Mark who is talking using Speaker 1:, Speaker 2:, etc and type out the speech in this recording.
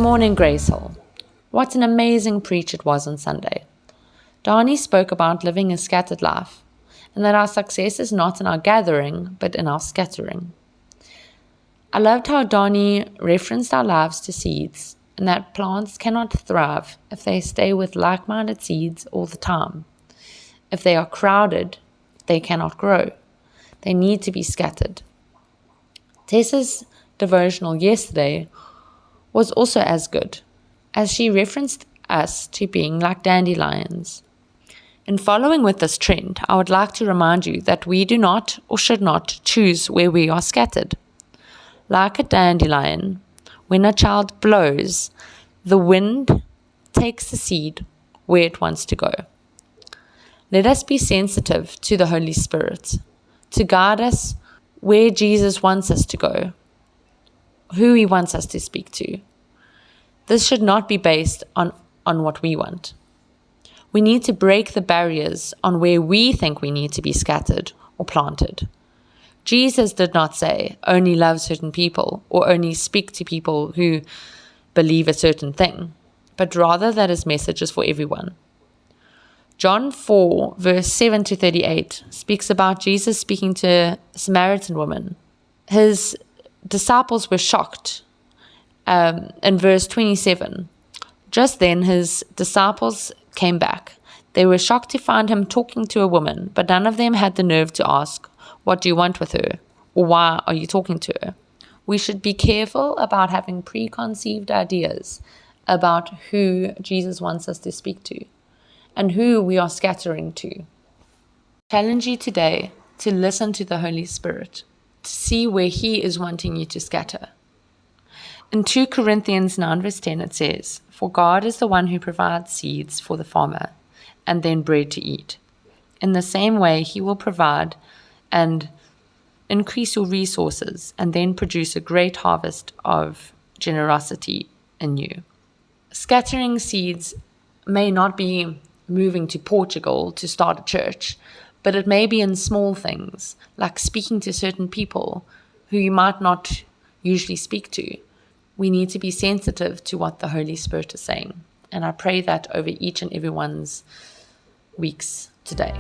Speaker 1: morning, GraceHill. What an amazing preach it was on Sunday. Darnie spoke about living a scattered life, and that our success is not in our gathering, but in our scattering. I loved how Darnie referenced our lives to seeds, and that plants cannot thrive if they stay with like-minded seeds all the time. If they are crowded, they cannot grow. They need to be scattered. Tessa's devotional yesterday was also as good, as she referenced us to being like dandelions. In following with this trend, I would like to remind you that we do not or should not choose where we are scattered. Like a dandelion, when a child blows, the wind takes the seed where it wants to go. Let us be sensitive to the Holy Spirit, to guide us where Jesus wants us to go, who He wants us to speak to. This should not be based on what we want. We need to break the barriers on where we think we need to be scattered or planted. Jesus did not say, only love certain people or only speak to people who believe a certain thing, but rather that His message is for everyone. John 4, verse 7 to 38 speaks about Jesus speaking to a Samaritan woman. His disciples were shocked. In verse 27, just then His disciples came back. They were shocked to find Him talking to a woman, but none of them had the nerve to ask, "What do you want with her?" or "Why are you talking to her?" We should be careful about having preconceived ideas about who Jesus wants us to speak to and who we are scattering to. I challenge you today to listen to the Holy Spirit, to see where He is wanting you to scatter. In 2 Corinthians 9 verse 10 it says, "For God is the one who provides seeds for the farmer and then bread to eat. In the same way He will provide and increase your resources and then produce a great harvest of generosity in you." Scattering seeds may not be moving to Portugal to start a church, but it may be in small things, like speaking to certain people who you might not usually speak to. We need to be sensitive to what the Holy Spirit is saying. And I pray that over each and everyone's weeks today.